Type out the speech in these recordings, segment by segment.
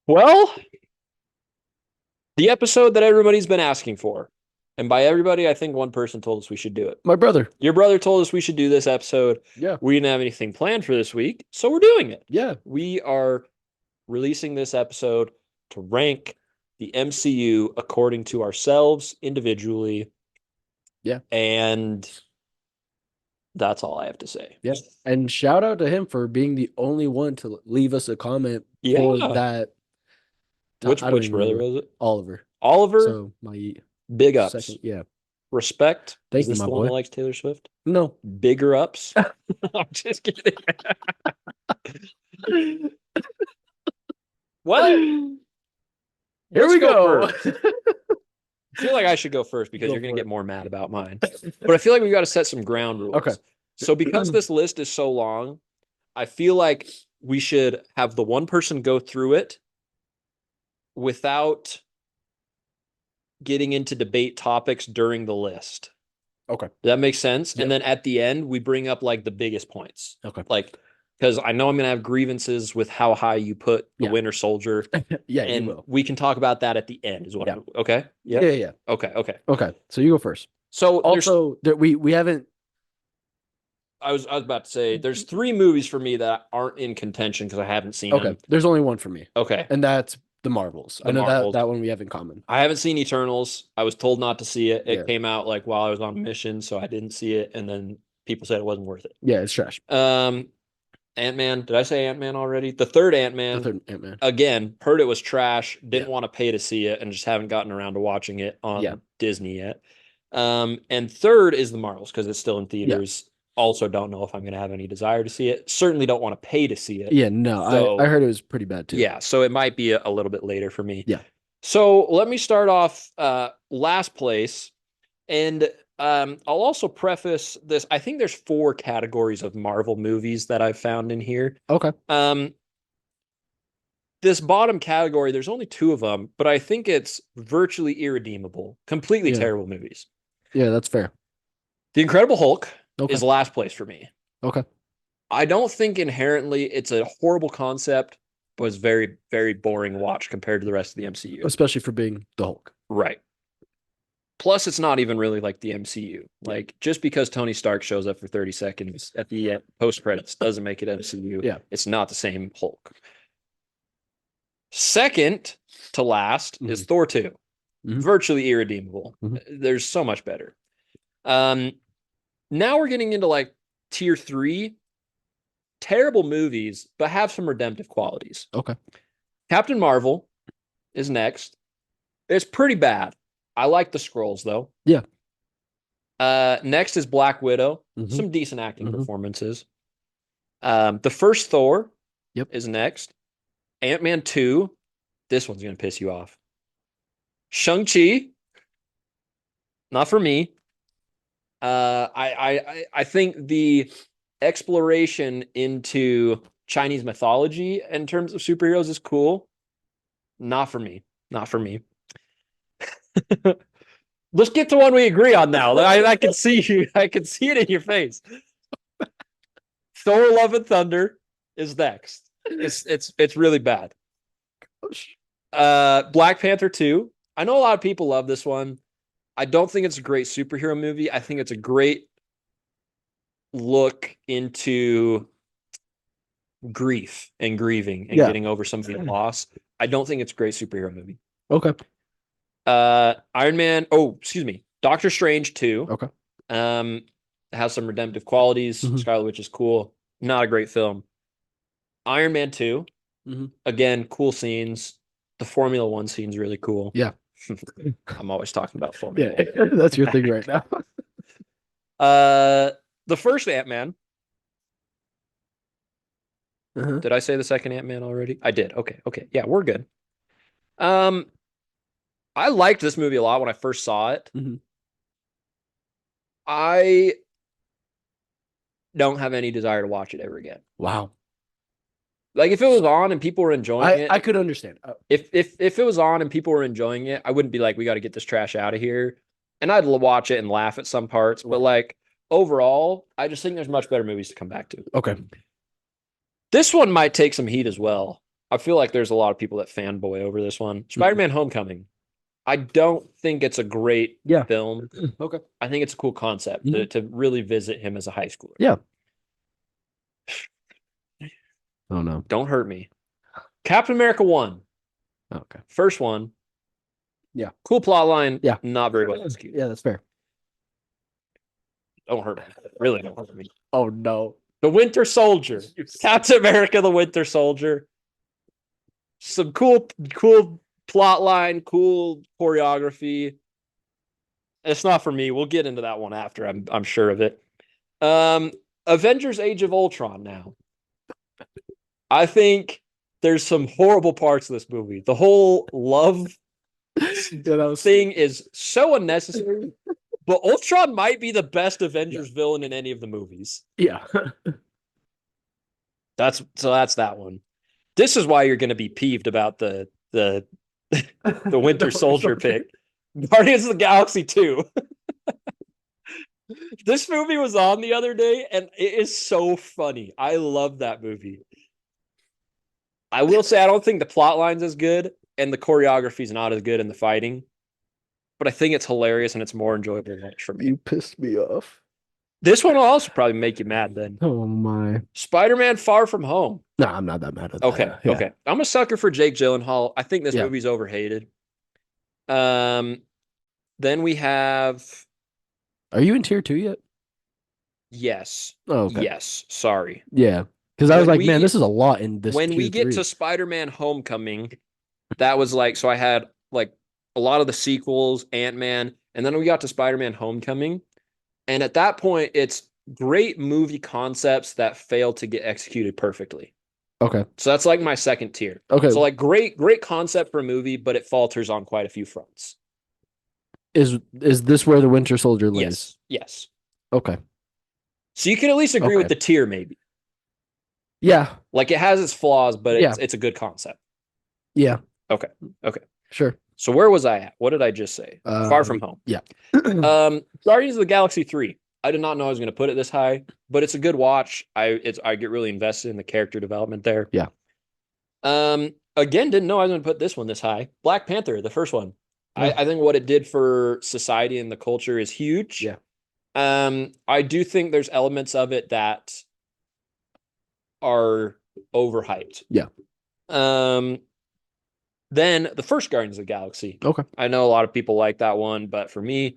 Well, the episode that everybody's been asking for. And by everybody, I think one person told us we should do it. My brother. Your brother told us we should do this episode. Yeah. We didn't have anything planned for this week, so we're doing it. Yeah. We are releasing this episode to rank the MCU according to ourselves individually. Yeah. And that's all I have to say. Yeah. And shout out to him for being the only one to leave us a comment Yeah. for that. Which don't brother even remember. was it? Oliver. Oliver. So my big ups. second, yeah. Respect. Thank Is you, this my the one boy. that likes Taylor Swift? No. Bigger ups. I'm just kidding. Well, Here we go. I feel like I should go first because Go you're going for to it. get more mad about mine. But I feel like we've got to set some ground rules. Okay. So because this list is so long, I feel like we should have the one person go through it without getting into debate topics during the list. Okay. Does that make sense? Yep. And then at the end, we bring up like the biggest points. Okay. Like, because I know I'm going to have grievances with how high you put the Winter Soldier. Yeah, and you will. we can talk about that at the end as well. Yeah. Okay. Yeah. Okay. So you go first. So Also, we haven't. I was about to say there's 3 movies for me that aren't in contention because I haven't seen them. There's only one for me. Okay. And that's the Marvels. I know that one we have in common. I haven't seen Eternals. I was told not to see it. It Yeah. came out like while I was on mission, so I didn't see it, and then people said it wasn't worth it. Yeah, it's trash. Ant-Man. Did I say Ant-Man already? The third Ant-Man. Again, heard it was trash. Didn't want to pay to see it, and just haven't gotten around to watching it on Disney yet. And third is the Marvels because it's still in theaters. Also, don't know if I'm going to have any desire to see it. Certainly don't want to pay to see it. Yeah, no, so, I heard it was pretty bad too. Yeah, so it might be a little bit later for me. Yeah. So let me start off last place. And I'll also preface this. I think there's 4 categories of Marvel movies that I've found in here. Okay. This bottom category, there's only 2 of them, but I think it's virtually irredeemable. Completely terrible movies. Yeah, that's fair. The Incredible Hulk is last place for me. Okay. I don't think inherently it's a horrible concept, but it's very, very boring watch compared to the rest of the MCU. Especially for being the Hulk. Right. Plus, it's not even really like the MCU. Like, just because Tony Stark shows up for 30 seconds at the post-credits doesn't make it MCU. Yeah. It's not the same Hulk. Second to last is Thor 2. Virtually irredeemable. There's so much better. Now we're getting into like tier 3. Terrible movies, but have some redemptive qualities. Okay. Captain Marvel is next. It's pretty bad. I like the Skrulls, though. Yeah. Next is Black Widow. Some decent acting performances. The first Thor is next. Ant-Man 2. This one's going to piss you off. Shang-Chi. Not for me. I think the exploration into Chinese mythology in terms of superheroes is cool. Not for me. Let's get to one we agree on now. I can see you. I can see it in your face. Thor: Love and Thunder is next. It's really bad. Black Panther 2. I know a lot of people love this one. I don't think it's a great superhero movie. I think it's a great look into grief and grieving and getting over something loss. I don't think it's a great superhero movie. Okay. Iron Man. Oh, excuse me. Doctor Strange 2. Okay. Has some redemptive qualities. Scarlet Witch is cool. Not a great film. Iron Man 2. Again, cool scenes. The Formula 1 scene's really cool. Yeah. I'm always talking about Formula 1. Yeah, that's your thing right now. The first Ant-Man. Did I say the second Ant-Man already? I did. Okay. Yeah, we're good. I liked this movie a lot when I first saw it. I don't have any desire to watch it ever again. Wow. Like, if it was on and people were enjoying it, I could understand. If it was on and people were enjoying it, I wouldn't be like, we got to get this trash out of here. And I'd watch it and laugh at some parts. But like, overall, I just think there's much better movies to come back to. Okay. This one might take some heat as well. I feel like there's a lot of people that fanboy over this one. Spider-Man Homecoming. I don't think it's a great film. Okay. I think it's a cool concept to really visit him as a high schooler. Yeah. Oh no. Don't hurt me. Captain America 1. Okay. First one. Yeah. Cool plot line. Yeah. Not very well executed. Yeah, that's fair. Don't hurt me. Really don't hurt me. Oh no. The Winter Soldier. Captain America, the Winter Soldier. Some cool plot line, cool choreography. It's not for me. We'll get into that one after. I'm sure of it. Avengers Age of Ultron now. I think there's some horrible parts of this movie. The whole love thing is so unnecessary. But Ultron might be the best Avengers villain in any of the movies. Yeah. That's that one. This is why you're going to be peeved about the Winter Soldier pick. Guardians of the Galaxy 2. This movie was on the other day, and it is so funny. I love that movie. I will say I don't think the plot line's as good, and the choreography's not as good in the fighting. But I think it's hilarious, and it's more enjoyable to watch for me. You pissed me off. This one will also probably make you mad then. Oh my. Spider-Man Far From Home. No, I'm not that mad at that. Okay, yeah. Okay. I'm a sucker for Jake Gyllenhaal. I think this movie's overhated. Then we have... Are you in tier 2 yet? Yes. Oh, okay. Yes. Sorry. Yeah. Because I was like, man, this is a lot in this. When we get to Spider-Man Homecoming, that was like, so I had like a lot of the sequels, Ant-Man, and then we got to Spider-Man Homecoming. And at that point, it's great movie concepts that fail to get executed perfectly. Okay. So that's like my second tier. Okay. So like great concept for a movie, but it falters on quite a few fronts. Is this where the Winter Soldier lays? Yes. Yes. Okay. So you can at least agree with the tier, maybe. Yeah. Like it has its flaws, but it's a good concept. Yeah. Okay. Sure. So where was I at? What did I just say? Far From Home. Yeah. Guardians of the Galaxy 3. I did not know I was going to put it this high, but it's a good watch. I get really invested in the character development there. Yeah. Again, didn't know I was going to put this one this high. Black Panther, the first one. Yeah. I think what it did for society and the culture is huge. Yeah. I do think there's elements of it that are overhyped. Yeah. Then the first Guardians of the Galaxy. Okay. I know a lot of people like that one, but for me,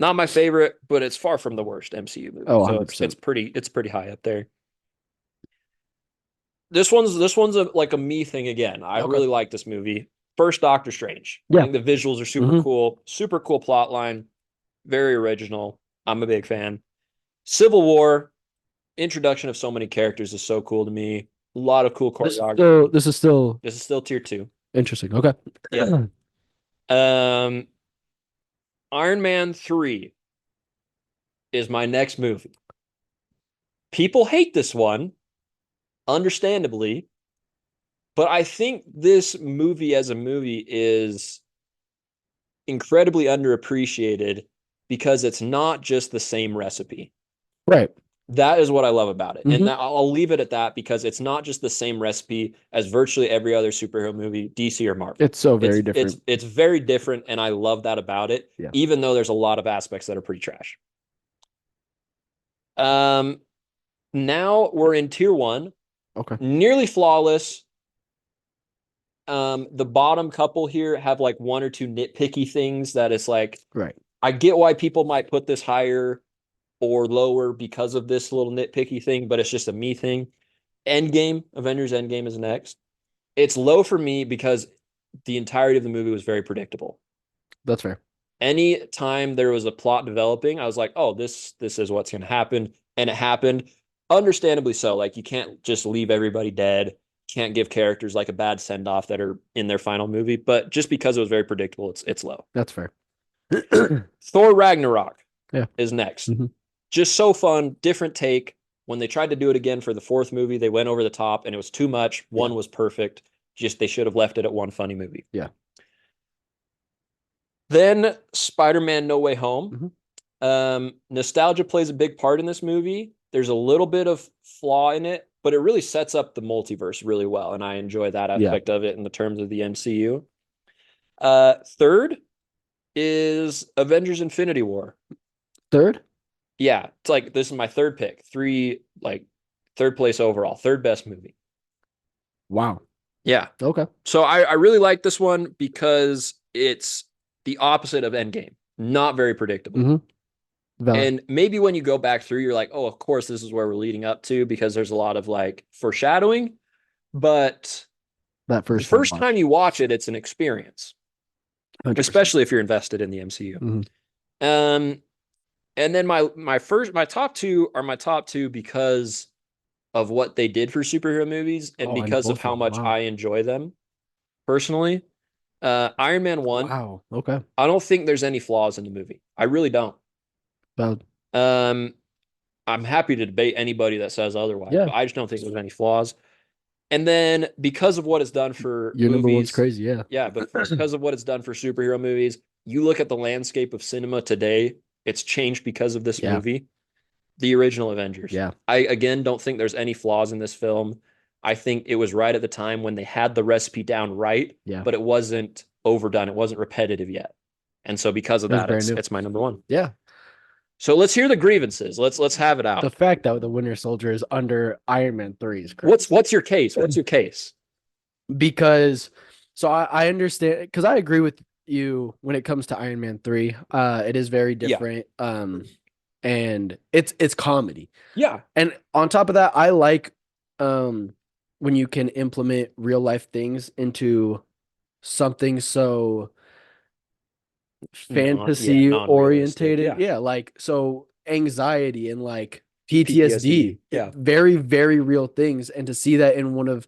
not my favorite, but it's far from the worst MCU movie. Oh, so 100%. it's pretty high up there. This one's like a me thing again. I really like this movie. First Doctor Strange. Yeah. I think the visuals are super cool. Super cool plot line. Very original. I'm a big fan. Civil War. Introduction of so many characters is so cool to me. A lot of cool choreography. This is still tier 2. Interesting. Okay. Yeah. Iron Man 3 is my next movie. People hate this one, understandably, but I think this movie as a movie is incredibly underappreciated because it's not just the same recipe. Right. That is what I love about it. And I'll leave it at that because it's not just the same recipe as virtually every other superhero movie, DC or Marvel. It's so very different. It's very different, and I love that about it, even though there's a lot of aspects that are pretty trash. Now we're in tier 1. Okay. Nearly flawless. The bottom couple here have like one or two nitpicky things that it's like, right. I get why people might put this higher or lower because of this little nitpicky thing, but it's just a me thing. Endgame, Avengers Endgame is next. It's low for me because the entirety of the movie was very predictable. That's fair. Any time there was a plot developing, I was like, oh, this is what's going to happen. And it happened. Understandably so. Like, you can't just leave everybody dead. Can't give characters like a bad send-off that are in their final movie. But just because it was very predictable, it's low. That's fair. Thor Ragnarok is next. Just so fun, different take. When they tried to do it again for the fourth movie, they went over the top and it was too much. One was perfect. Just they should have left it at one funny movie. Yeah. Then Spider-Man No Way Home. Nostalgia plays a big part in this movie. There's a little bit of flaw in it, but it really sets up the multiverse really well, and I enjoy that aspect of it in the terms of the MCU. Third is Avengers Infinity War. Third? Yeah, it's like this is my third pick. Third place overall, third best movie. Wow. Yeah. Okay. So I really like this one because it's the opposite of Endgame. Not very predictable. Mm-hmm. And maybe when you go back through, you're like, oh, of course, this is where we're leading up to because there's a lot of like foreshadowing. But that the first time you watch it, it's an experience, 100%. Especially if you're invested in the MCU. Mm-hmm. And then my top two are my top two because of what they did for superhero movies and because of how much I enjoy them personally. Iron Man 1. Wow. Okay. I don't think there's any flaws in the movie. I really don't. Valid. I'm happy to debate anybody that says otherwise, Yeah. but I just don't think there's any flaws. And then because of what it's done for Your movies, number one's crazy, yeah. Yeah, but because of what it's done for superhero movies, you look at the landscape of cinema today, it's changed because of this movie. The original Avengers. Yeah. I, again, don't think there's any flaws in this film. I think it was right at the time when they had the recipe down right, but it wasn't overdone. It wasn't repetitive yet. And so because of that, it's my number one. Yeah. So let's hear the grievances. Let's have it out. The fact that the Winter Soldier is under Iron Man 3 is crazy. What's your case? What's your case? Because so I understand, because I agree with you when it comes to Iron Man 3. It is very different. And it's comedy. Yeah. And on top of that, I like when you can implement real life things into something so fantasy orientated. Yeah, like so anxiety and like PTSD. Yeah. Very, very real things. And to see that in one of,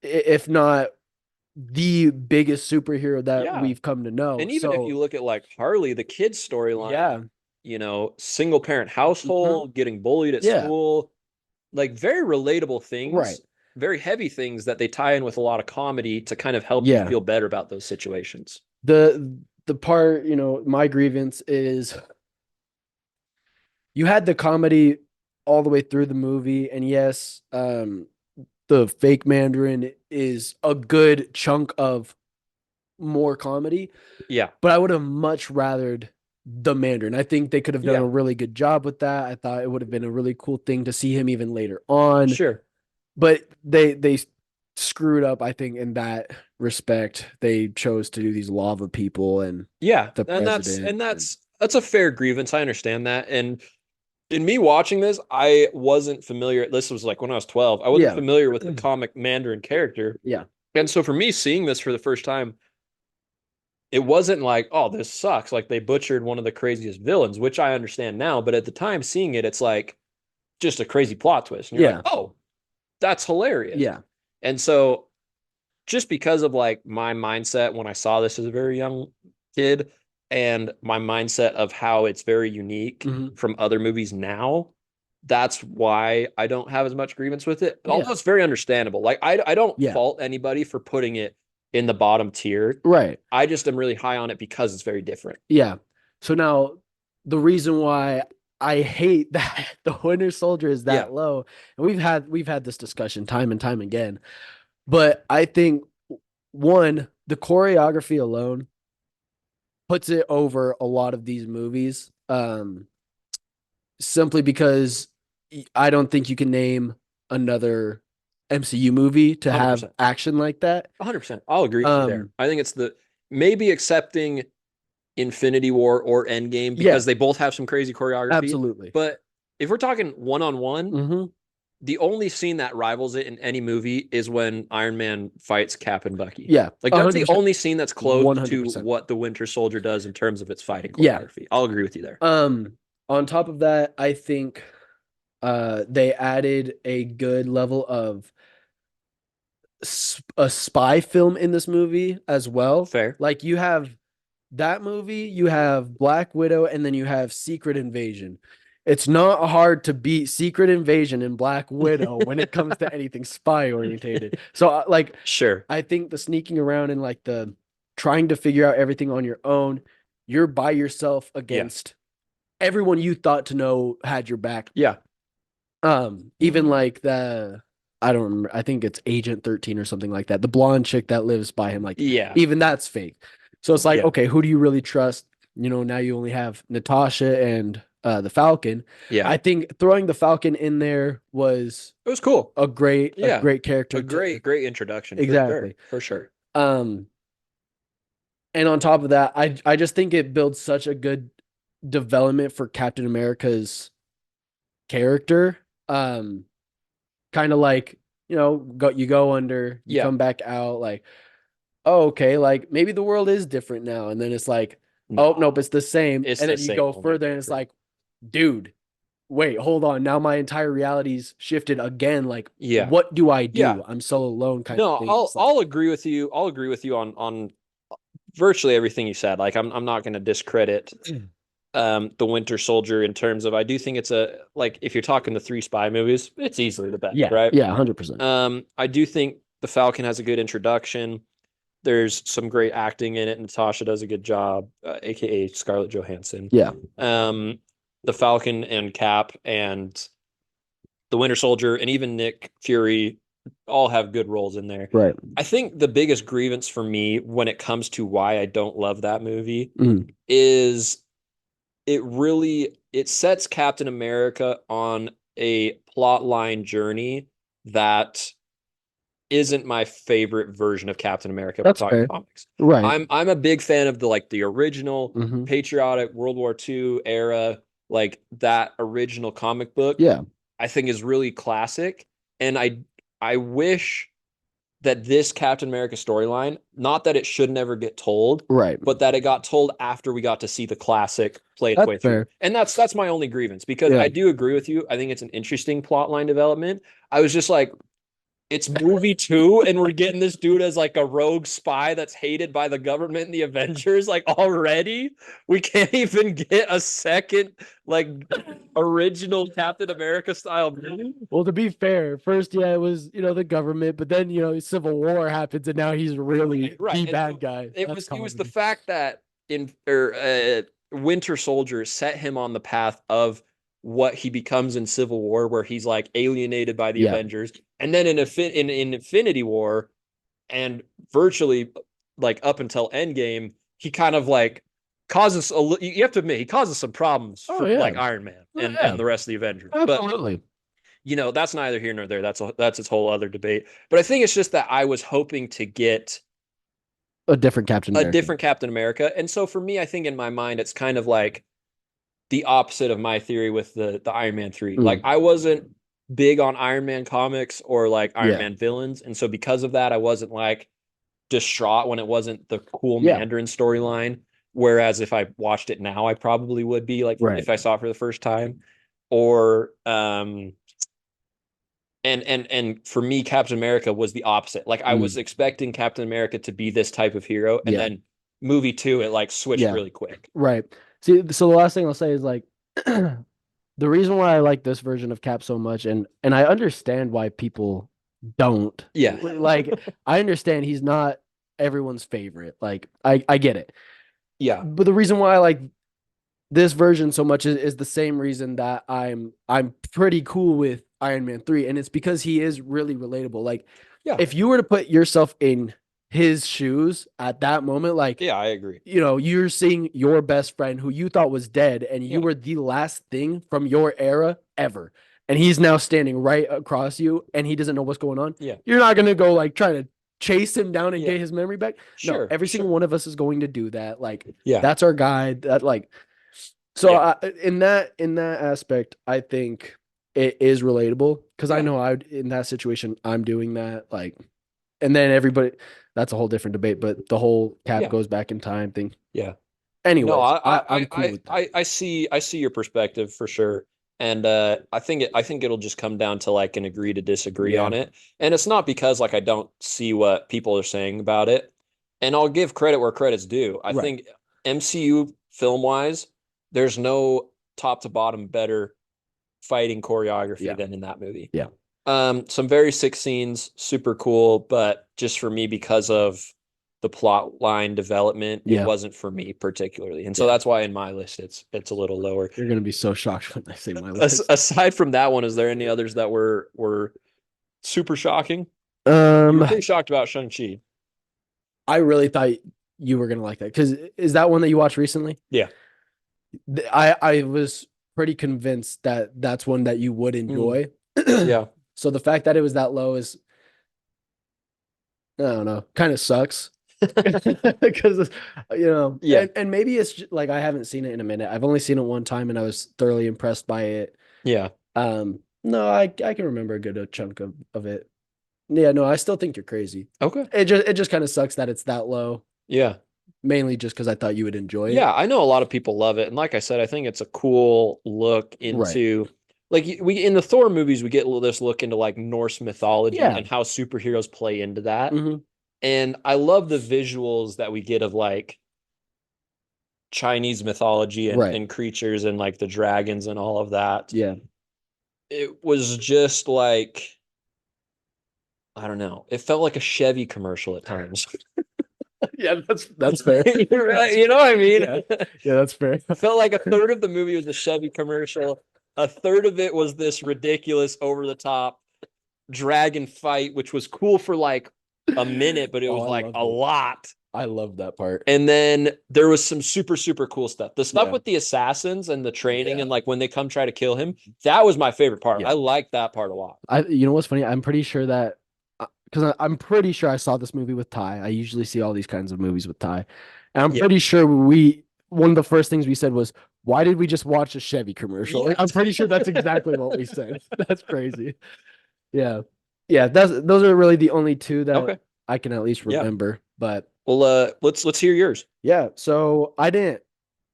if not the biggest superhero that we've come to know. And even if you look at like Harley, the kid's storyline, you know, single parent household, getting bullied at school, like very relatable things, very heavy things that they tie in with a lot of comedy to kind of help you feel better about those situations. The part, you know, my grievance is you had the comedy all the way through the movie, and yes, the fake Mandarin is a good chunk of more comedy. Yeah. But I would have much rathered the Mandarin. I think they could have done a really good job with that. I thought it would have been a really cool thing to see him even later on. Sure. But they screwed up, I think, in that respect. They chose to do these lava people and the president. That's a fair grievance. I understand that. And in me watching this, I wasn't familiar. This was like when I was 12. I wasn't familiar with the comic Mandarin character. Yeah. And so for me, seeing this for the first time, it wasn't like, oh, this sucks. Like they butchered one of the craziest villains, which I understand now. But at the time seeing it, it's like just a crazy plot twist. And you're like, oh, that's hilarious. Yeah. And so just because of like my mindset when I saw this as a very young kid and my mindset of how it's very unique from other movies now, that's why I don't have as much grievance with it. Although it's very understandable. Like I don't fault anybody for putting it in the bottom tier. Right. I just am really high on it because it's very different. Yeah. So now the reason why I hate that the Winter Soldier is that low, and we've had this discussion time and time again, but I think one, the choreography alone puts it over a lot of these movies, simply because I don't think you can name another MCU movie to 100%. Have action like that. 100%. I'll agree with you there. I think it's maybe accepting Infinity War or Endgame because they both have some crazy choreography. Absolutely. But if we're talking one-on-one, the only scene that rivals it in any movie is when Iron Man fights Cap and Bucky. Yeah. Like that's 100%. The only scene that's close 100%. To what the Winter Soldier does in terms of its fighting choreography. Yeah. I'll agree with you there. On top of that, I think they added a good level of a spy film in this movie as well. Fair. Like you have that movie, you have Black Widow, and then you have Secret Invasion. It's not hard to beat Secret Invasion and Black Widow when it comes to anything spy orientated. So like, sure. I think the sneaking around and like the trying to figure out everything on your own, you're by yourself against everyone you thought to know had your back. Yeah. Even like I don't remember. I think it's Agent 13 or something like that. The blonde chick that lives by him, like Yeah. even that's fake. So it's like, Yeah. okay, who do you really trust? Now you only have Natasha and the Falcon. Yeah. I think throwing the Falcon in there was It was cool. a great character. A great introduction. Exactly. For sure. And on top of that, I just think it builds such a good development for Captain America's character. Kind of like, you go under, you come back out like, oh, okay, like maybe the world is different now. And then it's like, oh, nope, it's the same. And then you go further and it's like, dude, wait, hold on. Now my entire reality's shifted again. Like, what do I do? Yeah. I'm so alone kind of thing. I'll agree with you. I'll agree with you on virtually everything you said. Like I'm not going to discredit the Winter Soldier in terms of I do think it's if you're talking the 3 spy movies, it's easily the best, right? Yeah, 100%. I do think the Falcon has a good introduction. There's some great acting in it. Natasha does a good job, aka Scarlett Johansson. Yeah. The Falcon and Cap and the Winter Soldier and even Nick Fury all have good roles in there. Right. I think the biggest grievance for me when it comes to why I don't love that movie Mm. is it sets Captain America on a plot line journey that isn't my favorite version of Captain America. That's fair. Comics. Right. I'm a big fan of the original patriotic World War II era, like that original comic book. Yeah. I think is really classic. And I wish that this Captain America storyline, not that it should never get told, right, but that it got told after we got to see the classic play its way through. And that's my only grievance because I do agree with you. I think it's an interesting plot line development. I was just like, it's movie 2 and we're getting this dude as like a rogue spy that's hated by the government and the Avengers. Like already we can't even get a second like original Captain America style movie. Well, to be fair, first it was the government, but then Civil War happens and now he's really the bad guy. It was the fact that Winter Soldier set him on the path of what he becomes in Civil War, where he's like alienated by the Avengers, and then in Infinity War, and virtually like up until Endgame, he kind of like causes you have to admit he causes some problems for like Iron Man and the rest of the Avengers. Absolutely. But that's neither here nor there. That's its whole other debate. But I think it's just that I was hoping to get a different Captain America. And so for me, I think in my mind, it's kind of like the opposite of my theory with the Iron Man 3. Like I wasn't big on Iron Man comics or like Iron Man villains. And so because of that, I wasn't like distraught when it wasn't the cool Mandarin storyline. Whereas if I watched it now, I probably would be like if I saw it for the first time. Or and for me, Captain America was the opposite. Like I was expecting Captain America to be this type of hero, and then movie 2, it like switched really quick. Right. See, so the last thing I'll say is like the reason why I like this version of Cap so much, and I understand why people don't. Yeah. Like I understand he's not everyone's favorite. Like I get it. Yeah. But the reason why I like this version so much is the same reason that I'm pretty cool with Iron Man 3, and it's because he is really relatable. Like if you were to put yourself in his shoes at that moment, like I agree. You're seeing your best friend who you thought was dead, and you were the last thing from your era ever, and he's now standing right across you, and he doesn't know what's going on. You're not gonna go like try to chase him down and get his memory back. No, every single one of us is going to do that. Like that's our guide. That like so in that aspect, I think it is relatable because I know in that situation I'm doing that. Like, and then everybody. That's a whole different debate, but the whole Cap goes back in time thing. Yeah. Anyway, no, I'm cool with that. I see your perspective for sure, and I think it'll just come down to like an agree to disagree on it, and it's not because like I don't see what people are saying about it, and I'll give credit where credit's due. I think MCU film wise, there's no top to bottom better fighting choreography than in that movie. Yeah. Some very sick scenes, super cool, but just for me because of the plot line development, it wasn't for me particularly. And so that's why in my list it's a little lower. You're gonna be so shocked when I say my list. Aside from that one, is there any others that were super shocking? You were pretty shocked about Shang-Chi. I really thought you were gonna like that, because is that one that you watched recently? Yeah. I was pretty convinced that that's one that you would enjoy. Yeah. So the fact that it was that low is, I don't know, kind of sucks. Because Yeah. and maybe it's just, like, I haven't seen it in a minute. I've only seen it one time and I was thoroughly impressed by it. Yeah. No, I can remember a good chunk of it. Yeah, no, I still think you're crazy. Okay. It just kind of sucks that it's that low. Yeah. Mainly just because I thought you would enjoy it. Yeah, I know a lot of people love it. And like I said, I think it's a cool look into like we in the Thor movies, we get this look into like Norse mythology and how superheroes play into that. And I love the visuals that we get of like Chinese mythology and creatures and like the dragons and all of that. Yeah. It was just like, I don't know. It felt like a Chevy commercial at times. Yeah, that's fair. You know what I mean? Yeah, that's fair. I felt like a third of the movie was a Chevy commercial. A third of it was this ridiculous, over-the-top dragon fight, which was cool for like a minute, but it was like a lot. I love that part. And then there was some super, super cool stuff. The stuff with the assassins and the training and like when they come try to kill him, that was my favorite part. I like that part a lot. You know what's funny? I'm pretty sure that, because I'm pretty sure I saw this movie with Ty. I usually see all these kinds of movies with Ty. And I'm pretty sure one of the first things we said was, why did we just watch a Chevy commercial? Like, I'm pretty sure that's exactly what we said. That's crazy. Yeah. Yeah, those are really the only two that I can at least remember. But well, let's hear yours. Yeah. So I didn't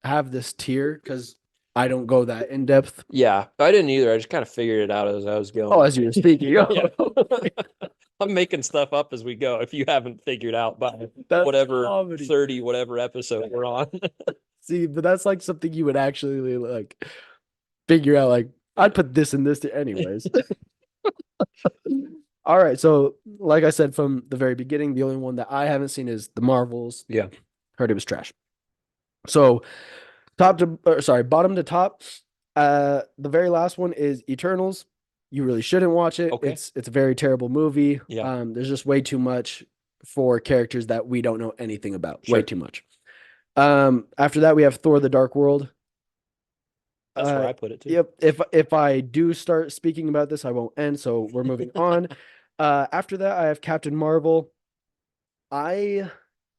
have this tier because I don't go that in depth. Yeah, I didn't either. I just kind of figured it out as I was going. Oh, as you were speaking. I'm making stuff up as we go. If you haven't figured out by whatever 30 whatever episode we're on. See, but that's like something you would actually like figure out. Like, I'd put this and this anyways. All right. So, like I said from the very beginning, the only one that I haven't seen is the Marvels. Yeah. Heard it was trash. So, bottom to top. The very last one is Eternals. You really shouldn't watch it. Okay. It's a very terrible movie. Yeah. There's just way too much for characters that we don't know anything about. Sure. Way too much. After that, we have Thor: The Dark World. That's where I put it too. Yep. If I do start speaking about this, I won't end. So we're moving on. After that, I have Captain Marvel. I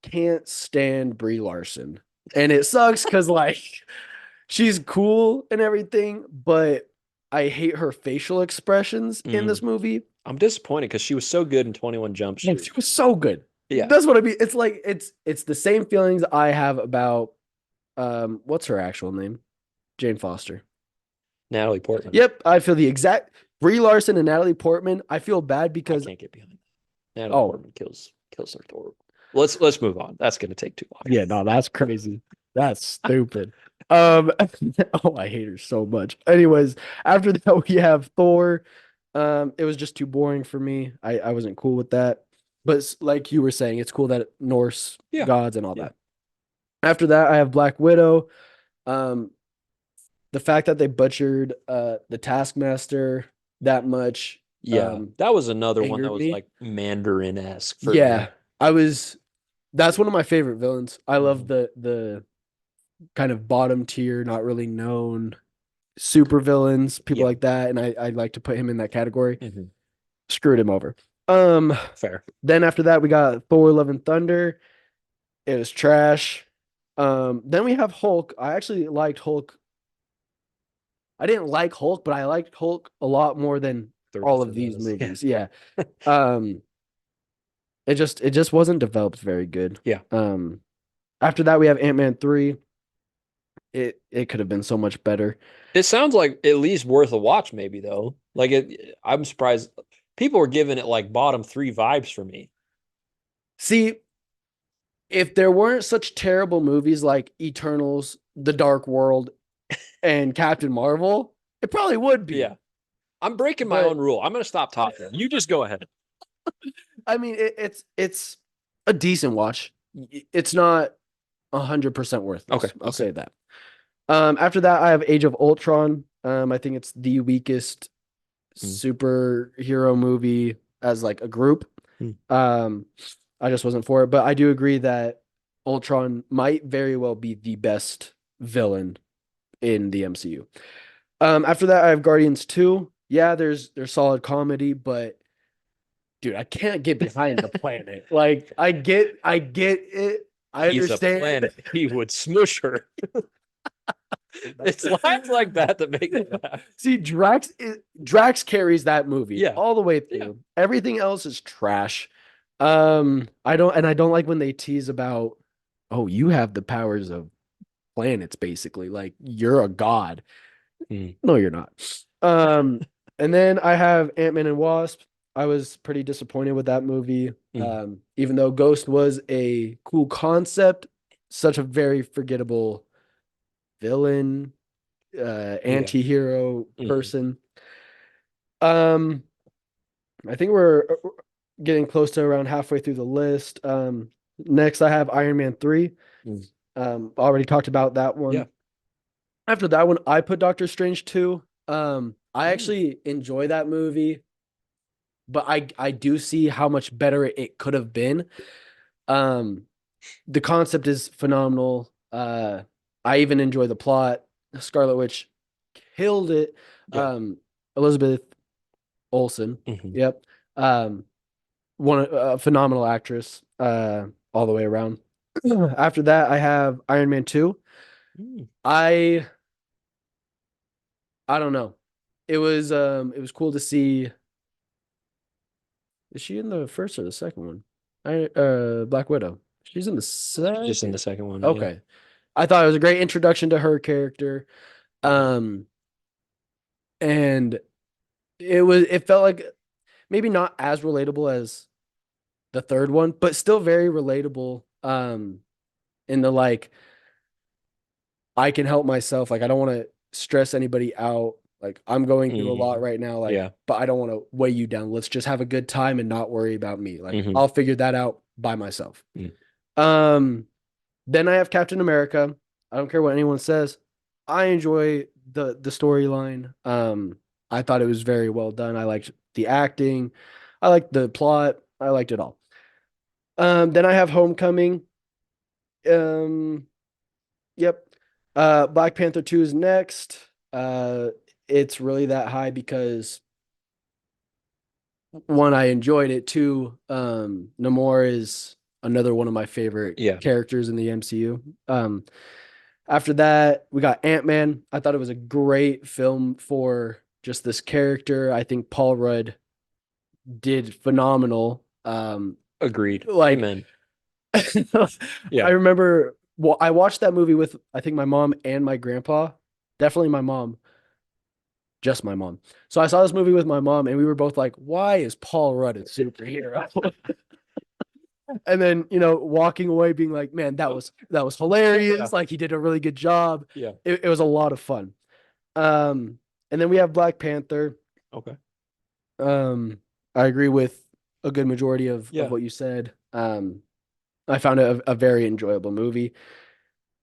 can't stand Brie Larson, and it sucks because like she's cool and everything, but I hate her facial expressions in this movie. I'm disappointed because she was so good in 21 Jump Street. She was so good. Yeah, that's what I mean. It's like it's the same feelings I have about what's her actual name? Jane Foster. Natalie Portman. Yep, I feel the exact Brie Larson and Natalie Portman. I feel bad because I can't get behind that. Natalie Portman kills her Thor. Let's move on. That's going to take too long. Yeah, no, that's crazy. That's stupid. Oh, I hate her so much. Anyways, after that we have Thor. It was just too boring for me. I wasn't cool with that. But like you were saying, it's cool that Norse gods and all that. After that, I have Black Widow. The fact that they butchered the Taskmaster that much. Yeah, that was another one that was like Mandarin-esque. That's one of my favorite villains. I love the kind of bottom tier, not really known super villains, people like that, and I like to put him in that category. Screwed him over. Fair. Then after that, we got Thor: Love and Thunder. It was trash. Then we have Hulk. I actually liked Hulk. I didn't like Hulk, but I liked Hulk a lot more than all of these movies. Yeah. It just wasn't developed very good. Yeah. After that, we have Ant-Man 3. It could have been so much better. It sounds like at least worth a watch, maybe though. Like I'm surprised people were giving it like bottom 3 vibes for me. See, if there weren't such terrible movies like Eternals, The Dark World, and Captain Marvel, it probably would be. Yeah. I'm breaking my own rule. I'm going to stop talking. You just go ahead. I mean, it's a decent watch. it's not 100% Okay. worthless. I'll say that. After that, I have Age of Ultron. I think it's the weakest Mm. superhero movie as like a group. Mm. I just wasn't for it, but I do agree that Ultron might very well be the best villain in the MCU. After that, I have Guardians 2. Yeah, there's solid comedy, but dude, I can't get behind the planet. Like, I get it. I He's a understand. planet. He would smush her. It's lines like that that make me laugh. See, Drax carries that movie Yeah. all the way through. Yeah. Everything else is trash. I don't like when they tease about, oh, you have the powers of planets, basically. Like you're a god. Mm. No, you're not. And then I have Ant-Man and Wasp. I was pretty disappointed with that movie. Even though Ghost was a cool concept, such a very forgettable villain, anti-hero person. I think we're getting close to around halfway through the list. Next I have Iron Man 3. Already talked about that one. Yeah. After that one, I put Doctor Strange 2. I actually enjoy that movie, but I do see how much better it could have been. The concept is phenomenal. I even enjoy the plot. Scarlet Witch killed it. Yeah. Elizabeth Olsen. Yep. One phenomenal actress all the way around. After that, I have Iron Man 2. I don't know. It was cool to see. Is she in the first or the second one? Black Widow. She's in the second. Just in the second one. Okay. Yeah. I thought it was a great introduction to her character. And it felt like maybe not as relatable as the third one, but still very relatable. In the like, I can help myself. Like, I don't want to stress anybody out. Like, I'm going through a lot right now. Like, Yeah. but I don't want to weigh you down. Let's just have a good time and not worry about me. Like, Mhm. I'll figure that out by myself. Then I have Captain America. I don't care what anyone says. I enjoy the storyline. I thought it was very well done. I liked the acting. I liked the plot. I liked it all. Then I have Homecoming. Yep. Black Panther 2 is next. It's really that high because one, I enjoyed it. Two, Namor is another one of my favorite characters in the MCU. After that, we got Ant-Man. I thought it was a great film for just this character. I think Paul Rudd did phenomenal. Agreed. Like, Amen. I remember, well, I watched that movie with, I think, my mom and my grandpa. Definitely my mom. Just my mom. So I saw this movie with my mom, and we were both like, why is Paul Rudd a superhero? And then, walking away being like, man, that was hilarious. Like, he did a really good job. Yeah. It was a lot of fun. And then we have Black Panther. Okay. I agree with a good majority of what you said. I found it a very enjoyable movie.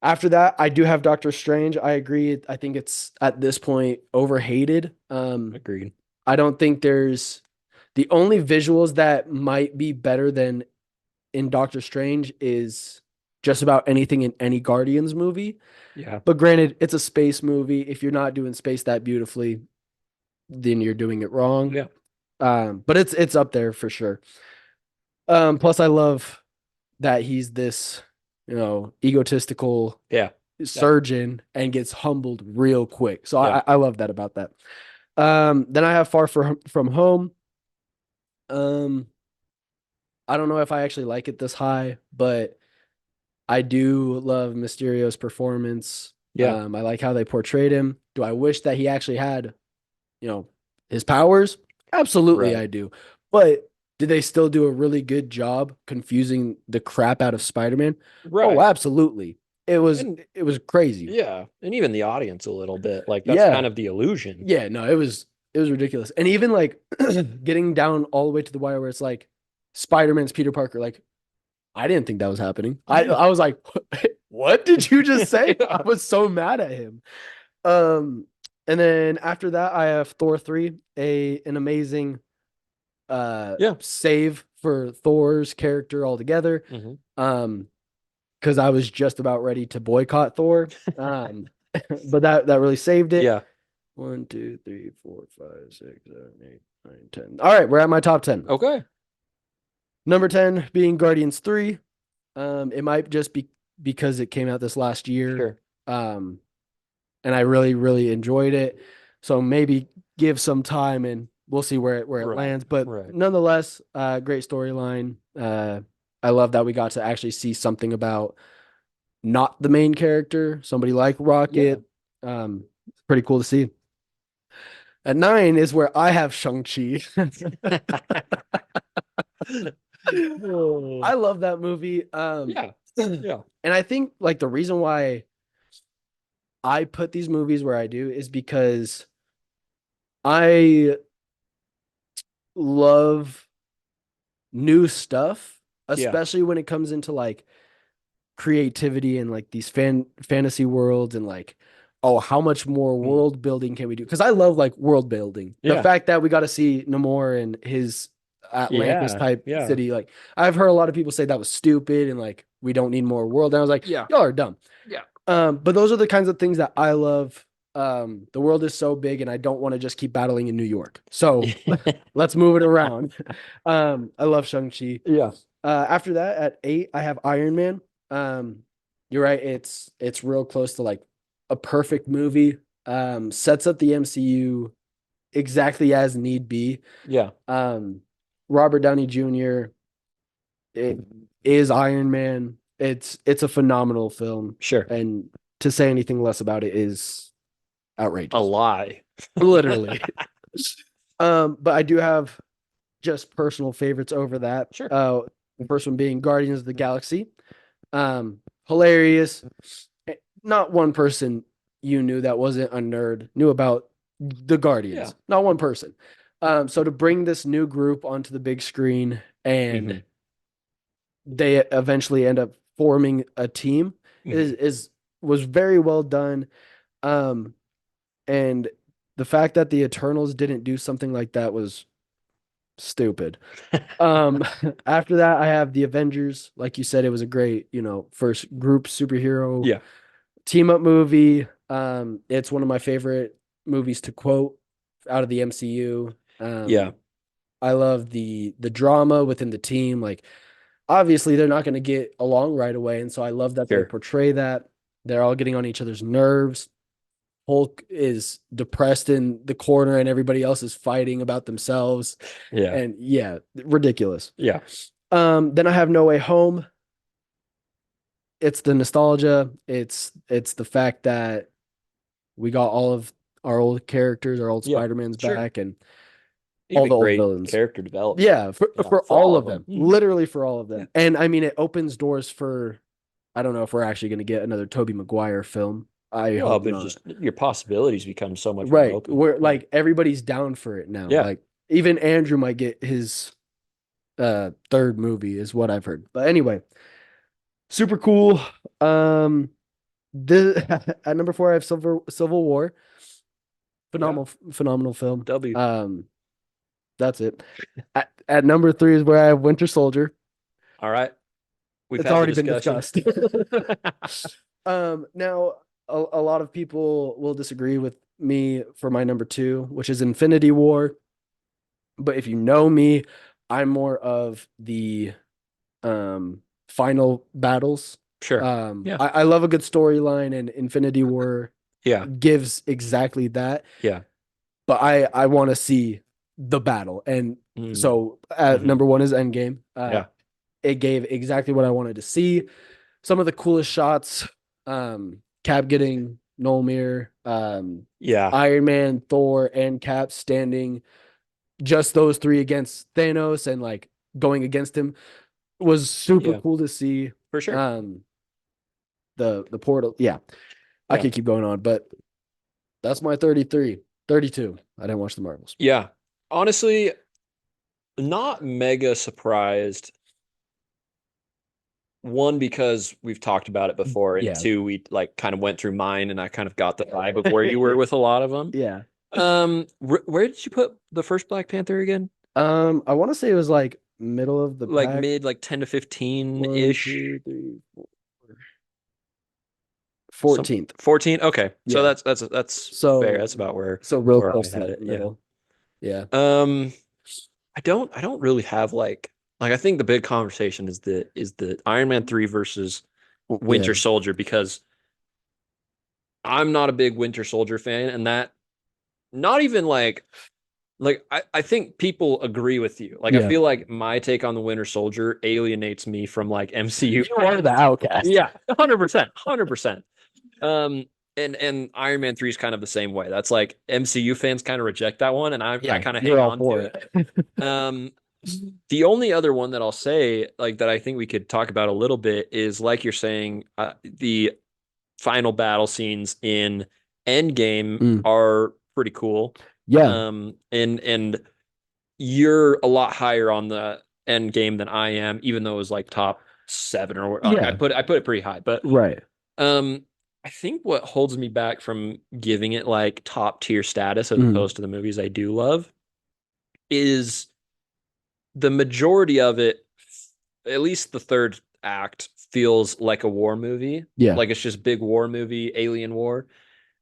After that, I do have Doctor Strange. I agree. I think it's at this point overhated. Agreed. I don't think there's the only visuals that might be better than in Doctor Strange is just about anything in any Guardians movie. Yeah. But granted, it's a space movie. If you're not doing space that beautifully, then you're doing it wrong. Yeah. But it's up there for sure. Plus I love that he's this, egotistical surgeon and gets humbled real quick. So I love that about that. Then I have Far From Home. I don't know if I actually like it this high, but I do love Mysterio's performance. Yeah. I like how they portrayed him. Do I wish that he actually had, his powers? Absolutely, I do. But did they still do a really good job confusing the crap out of Spider-Man? Right. Oh, absolutely. It was crazy. Yeah. And even the audience a little bit. Like, that's kind of the illusion. Yeah, no, it was ridiculous. And even like getting down all the way to the wire where it's like Spider-Man's Peter Parker, like, I didn't think that was happening. I was like, what did you just say? I was so mad at him. Um, and then after that, I have Thor 3, an amazing save for Thor's character altogether. Because I was just about ready to boycott Thor. But that really saved it. Yeah. 1, 2, 3, 4, 5, 6, 7, 8, 9, 10. All right, we're at my top 10. Okay. Number 10 being Guardians 3. It might just be because it came out this last year. Sure. And I really, really enjoyed it. So maybe give some time and we'll see where it lands. But nonetheless, great storyline. I love that we got to actually see something about not the main character, somebody like Rocket. Pretty cool to see. At 9 is where I have Shang-Chi. I love that movie. Yeah. And I think like the reason why I put these movies where I do is because I love new stuff, especially when it comes into like creativity and like these fantasy worlds and like, oh, how much more world building can we do? Because I love like world building. The fact that we got to see Namor and his Atlantis type city. Like I've heard a lot of people say that was stupid and like we don't need more world. And I was like, y'all are dumb. Yeah. But those are the kinds of things that I love. The world is so big and I don't want to just keep battling in New York. So let's move it around. I love Shang-Chi. Yeah. After that, at 8, I have Iron Man. You're right. It's real close to like a perfect movie. Sets up the MCU exactly as need be. Yeah. Robert Downey Jr. It is Iron Man. It's a phenomenal film. Sure. And to say anything less about it is outrageous. A lie. Literally. But I do have just personal favorites over that. Sure. The first one being Guardians of the Galaxy. Hilarious. Not one person you knew that wasn't a nerd knew about the Guardians. Yeah. Not one person. So to bring this new group onto the big screen and they eventually end up forming a team was very well done. And the fact that the Eternals didn't do something like that was stupid. After that, I have the Avengers. Like you said, it was a great, first group superhero team up movie. It's one of my favorite movies to quote out of the MCU. I love the drama within the team. Like, obviously, they're not going to get along right away, and so I love that they portray that. They're all getting on each other's nerves. Hulk is depressed in the corner, and everybody else is fighting about themselves. Yeah, and ridiculous. Yeah. Then I have No Way Home. It's the nostalgia. It's the fact that we got all of our old characters, our old Spider-Mans back, and all the old villains. Character development. Yeah, for all of them. Literally for all of them. And I mean, it opens doors for, I don't know if we're actually going to get another Tobey Maguire film. I hope but not. Just your possibilities become so much more open. We're like everybody's down for it now. Like even Andrew might get his third movie is what I've heard. But anyway, super cool. At number 4 I have Civil War. Phenomenal film. W. That's it. At number 3 is where I have Winter Soldier. All right. It's already been discussed. Now a lot of people will disagree with me for my number 2, which is Infinity War. But if you know me, I'm more of the final battles. Sure. I love a good storyline, and Infinity War gives exactly that. Yeah. But I want to see the battle. And so at number 1 is Endgame. It gave exactly what I wanted to see. Some of the coolest shots, Cap getting Mjolnir, Iron Man, Thor, and Cap standing, just those 3 against Thanos and like going against him was super cool to see. For sure. The portal. I could keep going on, but that's my 32. I didn't watch the Marvels. Yeah. Honestly, not mega surprised one, because we've talked about it before, and Yeah. two, we like kind of went through mine, and I kind of got the vibe of where you were with a lot of them. Yeah. Where did you put the first Black Panther again? I want to say it was like middle of the Like pack. mid, like 10 to 15 One, ish. 2, 3, 4. Some 14th. 14. Okay, so Yeah. that's fair. So That's about real where I close to had the it. Yeah. middle. Yeah. Um, I don't really have like I think the big conversation is the Iron Man 3 versus Yeah. Winter Soldier, because I'm not a big Winter Soldier fan, and that not even I think people agree with you. Like I Yeah. feel like my take on the Winter Soldier alienates me from like MCU. You are the outcast. Yeah, 100%, 100%. Um, and Iron Man 3 is kind of the same way. That's like MCU fans kind of reject that one, and I Yeah. kind of You're hang all on for to it. it. The only other one that I'll say, like that I think we could talk about a little bit, is like you're saying, the final battle scenes in Endgame Mm. are pretty cool. Yeah. And you're a lot higher on the Endgame than I am, even though it was like top seven, or like Yeah. I put it pretty high. But Right. um, I think what holds me back from giving it like top tier status as Mm. opposed to the movies I do love is the majority of it, at least the third act, feels like a war movie. Yeah. Like it's just big war movie, alien war.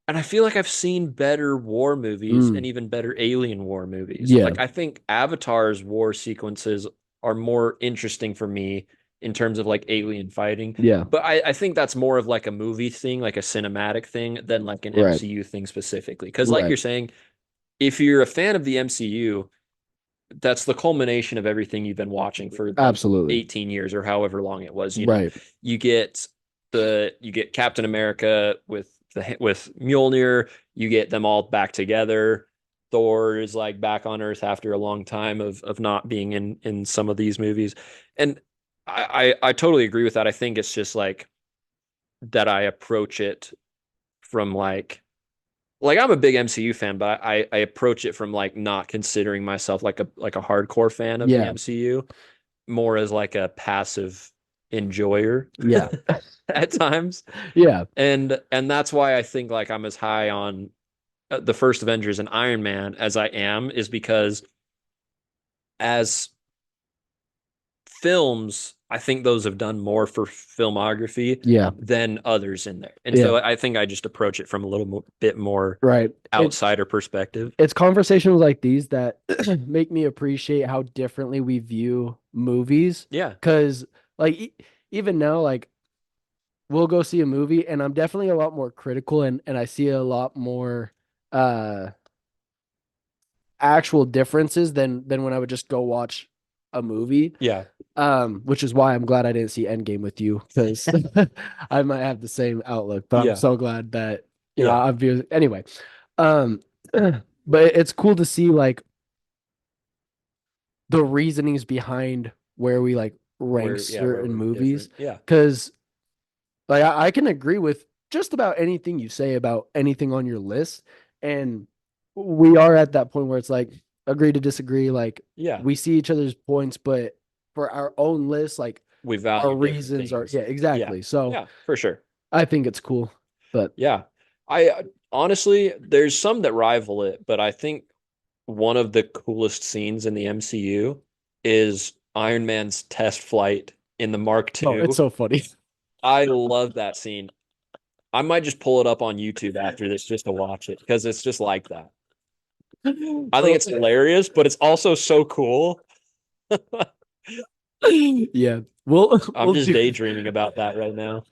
And I feel like I've seen better war movies Mm. and even better alien war movies. Yeah. Like I think Avatar's war sequences are more interesting for me in terms of like alien fighting. Yeah. But I think that's more of like a movie thing, like a cinematic thing, than like an Right. MCU thing specifically. Because like Right. you're saying, if you're a fan of the MCU, that's the culmination of everything you've been watching for like Absolutely. 18 years or however long it was. Right. You get you get Captain America with Mjolnir, you get them all back together. Thor is like back on Earth after a long time of not being in some of these movies. And I totally agree with that. I think it's just like that I approach it from like I'm a big MCU fan, but I approach it from like not considering myself like a hardcore fan of the Yeah. MCU, more as like a passive enjoyer Yeah. at times. Yeah. And that's why I think like I'm as high on the first Avengers and Iron Man as I am, is because as films, I think those have done more for filmography Yeah. than others in there. And Yeah. so I think I just approach it from a bit more Right. outsider perspective. It's conversations like these that make me appreciate how differently we view movies. Yeah. Because, like, even now, like, we'll go see a movie, and I'm definitely a lot more critical, and I see a lot more uh actual differences than when I would just go watch a movie. Yeah. Which is why I'm glad I didn't see Endgame with you, because I might have the same outlook. But I'm Yeah. so glad that Yeah. I'm viewing anyway. Um, but it's cool to see like the reasonings behind where we like rank Where certain we're movies, different. Yeah. because like I can agree with just about anything you say about anything on your list, and we are at that point where it's like agree to disagree. Like Yeah. we see each other's points, but for our own list, like We our value different reasons are things. yeah, Yeah. exactly. So Yeah, for sure. I think it's cool, but Yeah. I honestly, there's some that rival it, but I think one of the coolest scenes in the MCU is Iron Man's test flight in the Mark no, it's II. so funny. I love that scene. I might just pull it up on YouTube after this just to watch it because it's just like that. I think So it's hilarious, but it's also so cool. yeah, we'll I'm we'll just do daydreaming about that right now.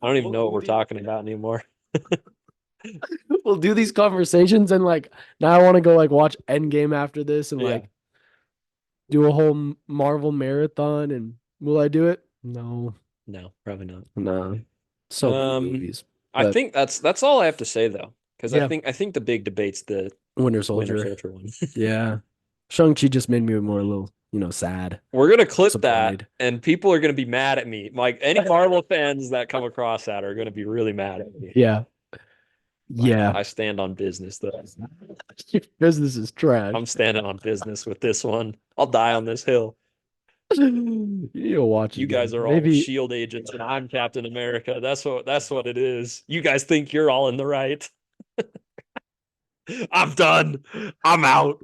I don't even know what we'll we're do talking about anymore. we'll do these conversations, and like now I want to go like watch Endgame after this and Yeah. like do a whole Marvel marathon. And will I do it? No, No, probably not. no. So many Um, movies, I but think that's all I have to say though, because I yeah, think I think the big debate's the Winter Winter Soldier. Soldier one. Yeah, Shang-Chi just made me more a little, sad, We're gonna clip that, disappointed. and people are gonna be mad at me. Like any Marvel fans that come across that are gonna be really mad at me. Yeah, yeah. I stand on business though. Your business is trash. I'm standing on business with this one. I'll die on this hill. You need to watch You guys again. are all Maybe Shield agents, and I'm Captain America. That's what it is. You guys think you're all in the right. I'm done. I'm out.